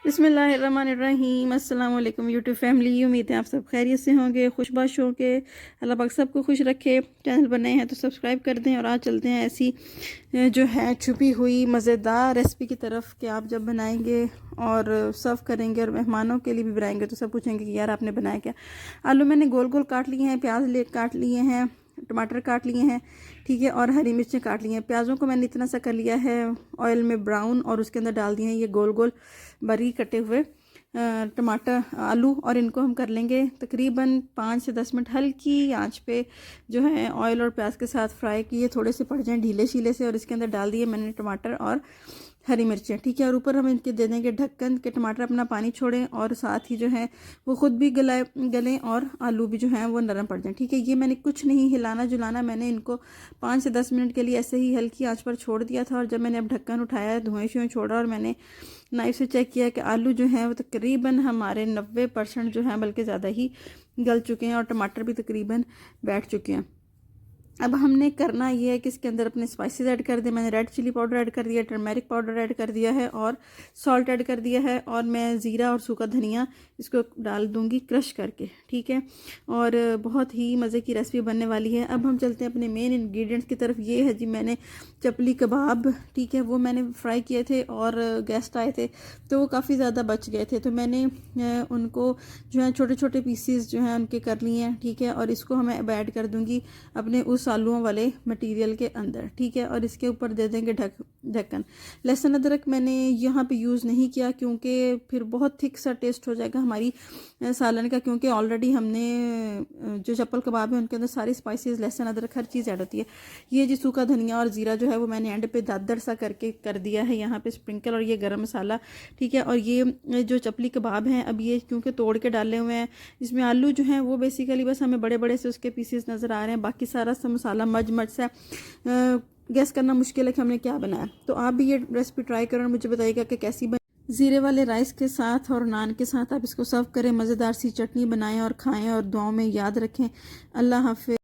बिस्मिल्लाहिर्रहमानिर्रहीम। अस्सलाम वालेकुम यूट्यूब फैमिली। उम्मीद है आप सब खैरियत से होंगे, खुशबाश होंगे। अल्लाह पाक सबको खुश रखे। चैनल पर नए हैं तो सब्सक्राइब कर दें। और आज चलते हैं ऐसी जो है छुपी हुई मज़ेदार रेसिपी की तरफ कि आप जब बनाएंगे और सर्व करेंगे और मेहमानों के लिए भी बनाएंगे तो सब पूछेंगे कि यार आपने बनाया क्या। आलू मैंने गोल गोल काट लिए हैं, प्याज काट लिए हैं, टमाटर काट लिए हैं, ठीक है, और हरी मिर्चें काट ली हैं। प्याज़ों को मैंने इतना सा कर लिया है ऑयल में ब्राउन, और उसके अंदर डाल दिए हैं ये गोल गोल बारीक कटे हुए टमाटर आलू। और इनको हम कर लेंगे तकरीबन 5 से 10 मिनट हल्की आंच पे जो है ऑयल और प्याज के साथ फ्राई किए, थोड़े से पड़ जाएं ढीले शीले से। और इसके अंदर डाल दिए मैंने टमाटर और हरी मिर्चें, ठीक है। और ऊपर हम इनके दे देंगे ढक्कन के टमाटर अपना पानी छोड़ें और साथ ही जो है वो ख़ुद भी गलें और आलू भी जो हैं वो नरम पड़ जाएं, ठीक है। ये मैंने कुछ नहीं हिलाना जुलाना, मैंने इनको 5 से 10 मिनट के लिए ऐसे ही हल्की आंच पर छोड़ दिया था। और जब मैंने अब ढक्कन उठाया, धुएं शुएं छोड़ा और मैंने नाइफ से चेक किया कि आलू जो हैं वो तकरीबन हमारे 90% जो हैं बल्कि ज़्यादा ही गल चुके हैं और टमाटर भी तकरीबन बैठ चुके हैं। अब हमने करना ये है कि इसके अंदर अपने स्पाइसेस ऐड कर दिए। मैंने रेड चिली पाउडर ऐड कर दिया, टर्मेरिक पाउडर ऐड कर दिया है और सॉल्ट ऐड कर दिया है। और मैं ज़ीरा और सूखा धनिया इसको डाल दूंगी क्रश करके, ठीक है। और बहुत ही मज़े की रेसिपी बनने वाली है। अब हम चलते हैं अपने मेन इंग्रेडिएंट्स की तरफ। ये है जी, मैंने चपली कबाब, ठीक है, वो मैंने फ्राई किए थे और गेस्ट आए थे तो वो काफ़ी ज़्यादा बच गए थे, तो मैंने उनको जो है छोटे छोटे पीसीस जो हैं उनके कर लिए हैं, ठीक है। और इसको हमें अब ऐड कर दूंगी अपने उस आलूओं वाले मटेरियल के अंदर, ठीक है। और इसके ऊपर दे देंगे ढक्कन। लहसुन अदरक मैंने यहाँ पे यूज़ नहीं किया क्योंकि फिर बहुत थिक सा टेस्ट हो जाएगा हमारी सालन का, क्योंकि ऑलरेडी हमने जो चप्पल कबाब है उनके अंदर सारी स्पाइसेस, लहसुन अदरक हर चीज़ ऐड होती है। ये जी सूखा धनिया और ज़ीरा जो है वो मैंने एंड पे दादर सा करके कर दिया है यहाँ पे स्प्रिंकल, और ये गरम मसाला, ठीक है। और ये जो चपली कबाब हैं अब ये क्योंकि तोड़ के डाले हुए हैं, इसमें आलू जो हैं वो बेसिकली बस हमें बड़े बड़े से उसके पीसेस नज़र आ रहे हैं, बाकी सारा सा मसाला मज सा गैस करना मुश्किल है कि हमने क्या बनाया। तो आप भी ये रेसिपी ट्राई करो और मुझे बताइएगा कि कैसी बनी। ज़ीरे वाले राइस के साथ और नान के साथ आप इसको सर्व करें, मज़ेदार सी चटनी बनाएं और खाएं और दुआओं में याद रखें। अल्लाह हाफ़िज़।